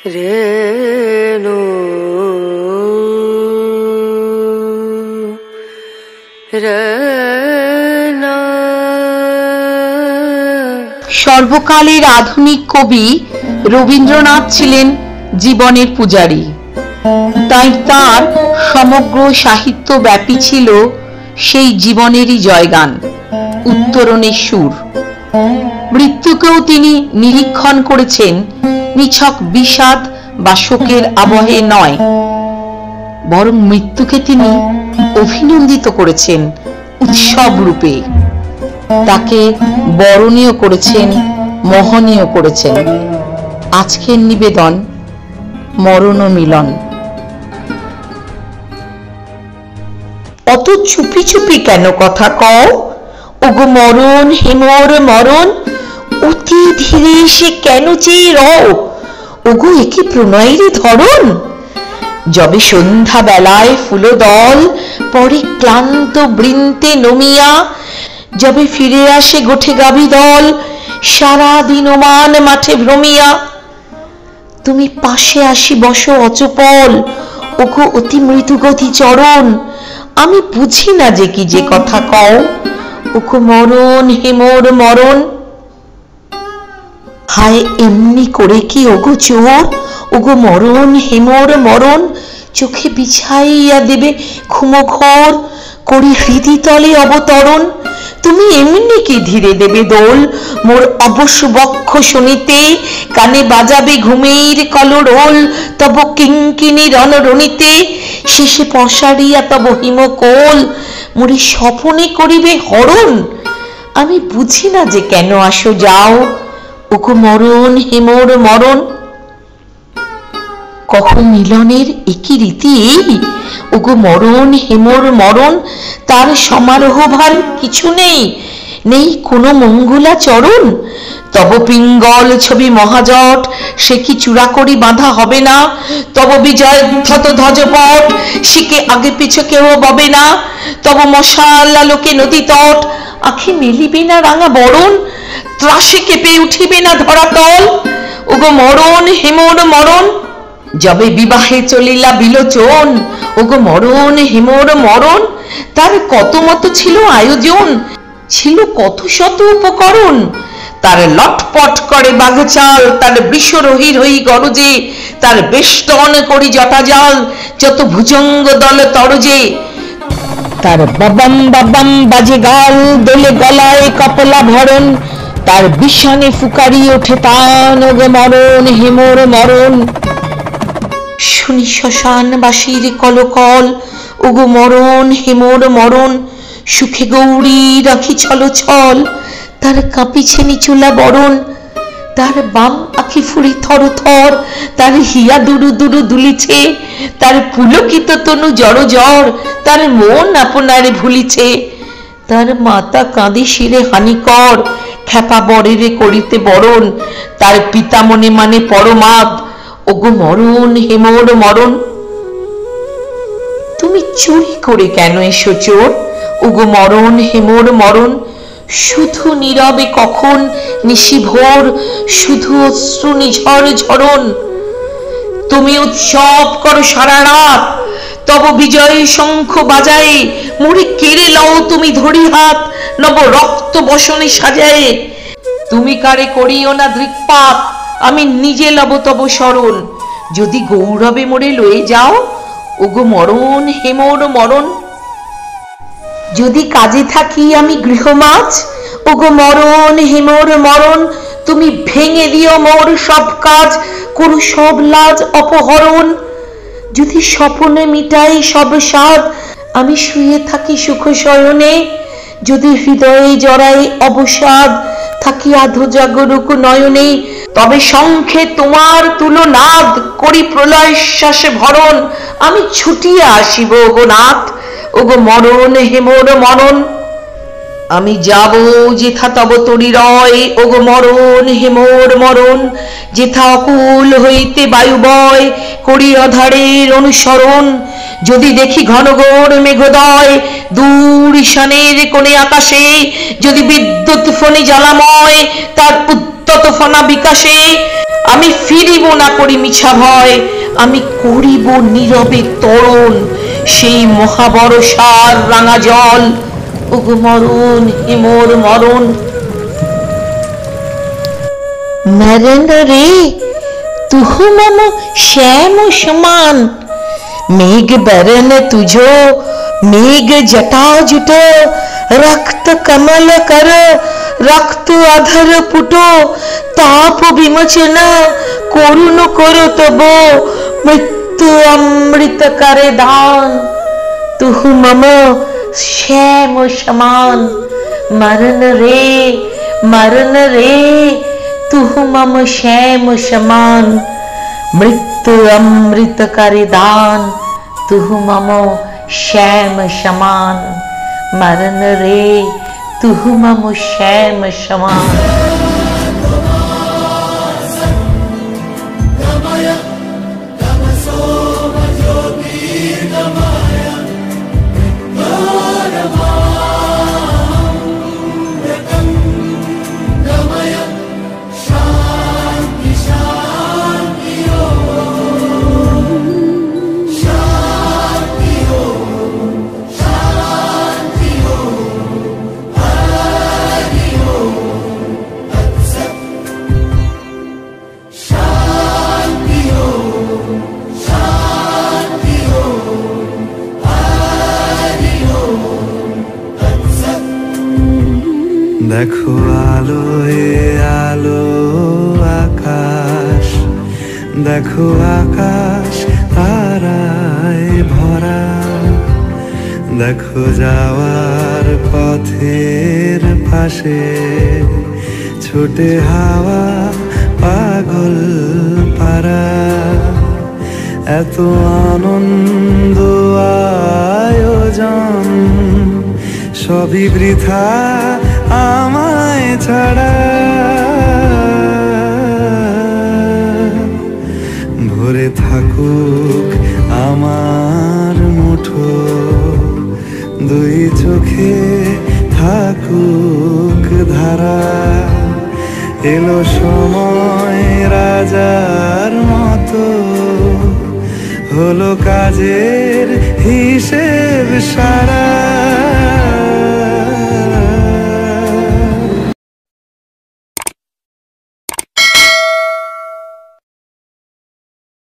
রেণু রেণা। সর্বকালের আধুনিক কবি রবীন্দ্রনাথ ছিলেন জীবনের পূজারী। তাই তার সমগ্র সাহিত্য ব্যাপী ছিল সেই জীবনেরই জয়গান, উত্তরণের সুর। মৃত্যুকেও তিনি নিরীক্ষণ করেছেন নিছক বিষাদ বা শোকের আবহে নয়, বরং মৃত্যুকে তিনি অভিনন্দিত করেছেন উৎসব রূপে। তাকে বরণীয় করেছেন, মোহনীয় করেছেন। আজকের নিবেদন মরণ মিলন। অত চুপি চুপি কেন কথা কও, ওগো মরণ হেমর মরণ, অতি ধীরে সে কেন চেয়ে রও, ওগো একি প্রণয়ের ধরন। যবে সন্ধ্যা বেলায় ফুলদল পরে ক্লান্ত বৃন্তে নমিয়া, যবে ফিরে আসে গোঠে গাভী দল সারা দিন ওমান মাঠে ভ্রমিয়া, তুমি পাশে আসি বসো অচপল, ওগো অতি মৃদু গতি চরণ। আমি বুঝি না যে কি যে কথা কও, ওগো মরণ হেমর মরণ। হায় এমনি করে কি ওগো চোর, ওগো মরণ হেমর মরণ, চোখে বিছাইয়া দেবে ঘুমঘোর, করি হৃদি তলে অবতরণ। তুমি এমনি কি ধীরে দেবে দোল মোর অবশ্য বক্ষ শুনিতে, কানে বাজাবে ঘুমের কলরোল তব কিঙ্কিনী রণরণিতে, শেষে পশারিয়া তব হিমকোল মোরে স্বপনে করিবে হরণ। আমি বুঝি না যে কেন আসো যাও, ওগো মরণ হেমর মরণ। কখন মিলনের একই রীতি এই, ওগো মরণ হেমর মরণ। তার সমারোহ ভার কিছু নেই, নেই কোনো মঙ্গলাচরণ। তব পিঙ্গল ছবি মহাজট সে কি চূড়া করি বাঁধা হবে না, তব বিজয় ধত ধ্বজপট শিকে আগে পিছে কেউ ববে না, তব মশাল আলোকে নদী তট আখি মেলিবে না রাঙা বরণ, ত্রাসে কেঁপে উঠিবে না ধরাতল, ওগো মরণ হেমর মরণ। যবে বিবাহে চলিলা বিলোচন, ওগো মরণ হেমর মরণ। তার কত মতো ছিল আয়োজন, ছিল কত শত উপকরণ। তার লটপট করে বাঘচাল, তার বৃষরোহী রহি গরজে, তার বেষ্টন করি জটাজাল যত ভুজঙ্গ দল তরজে। তার বাবাম বাবাম বাজে গাল, দোলে গলায় কপলা ভরণ, তার বিষানে ফুকারি ওঠে তান, ওগো মরণ হেমর মরণ। শুনি শ্মশানবাসীর কলকল, ওগো মরণ হেমর মরণ। সুখে গৌরী রাখি ছল ছল, তার কাঁপিছে নিচুলা বরণ। তার বাম আখি ফুরি থর থর, তার হিয়া দুরু দুরু দুলিছে, তার পুলকিত তনু জড় জ্বর, তার মন আপনারে ভুলিছে। তার মাতা কাঁদি শিরে হানিকর, খ্যাপা বরেরে করিতে বরণ, তার পিতা মনে মানে পরমাদ, ওগো মরণ হেমর মরণ। তুমি চুরি করে কেন এসো চোর, ওগো মরণ হেমর মরণ। শুধু নীরবে কখন নিশি ভোর, শুধু অশ্রু নিঝর ঝরণ। তুমি উৎসব করো সারা রাত, তব বিজয় শঙ্খ বাজায়ে, মোরে কেড়ে লও তুমি ধরি হাত নব রক্ত বসনে সাজায়ে। তুমি কারে করিও না দৃকপাত, আমি নিজে লব তব শরণ। যদি গৌরবে মোরে লয়ে যাও, ওগো মরণ হেমর মরণ। যদি কাজে থাকি আমি গৃহমাজ, ওগো মরণ হেমর মরণ। তুমি ভেঙে দিও মোর সব কাজ, করো সব লাজ অপহরণ। যদি স্বপনে মিটাই সব সাধ, আমি শুয়ে থাকি সুখ শয়নে, যদি হৃদয়ে জড়াই অবসাদ থাকি আধো জাগরুক নয়নে, তবে শঙ্খে তোমার তুলনাদ করি প্রলয় শ্বাসে ভরণ। আমি ছুটিয়া আসিব ওগো নাথ, ওগো মরণ হেমর মরণ। আমি যাব যেথা তব তরিরয়, ওগো মরণ হেমর মরণ। যেথা অকুল হইতে বায়ু বয় করি অধারের অনুসরণ। যদি দেখি ঘনঘোর মেঘোদয় দূর দূর ঈশানের কোণে আকাশে যদি বিদ্যুৎ ফণি জ্বালাময় তার উদ্যত ফণা বিকাশে, আমি ফিরিব না করি মিছা ভয়, আমি করিব নীরবে তরণ সেই মহাবর্ষার রাঙা জল। ওগো মরণ হে মোর মরণ। मरण रे तुहु मम श्याम समान, मेघ बरन तुझो मेघ जटा जुटो, रक्त कमल कर रक्त अधर पुटो, ताप विमोचन करुण करो तबो, मृत्यु अमृत करे दान, तुहु मम श्याम समान। मरण रे तुहु मम श्याम समान, मृत्यु अमृत करे दान, तुहु मम श्याम समान। मरण रे तुहु मम श्याम समान। देखो आलोए आलो आकाश, देखो आकाश ताराय भरा, देखो যাওয়ার পথের পাশে ছুটে হাওয়া পাগল পারা, এত আনন্দ আয়োজন সবই বৃথা আমায় ছাড়া। ভরে থাকুক আমার মুঠো, দুই চোখে থাকুক ধারা, এলো সময় রাজার মতো, হলো কাজের হিসেব সারা।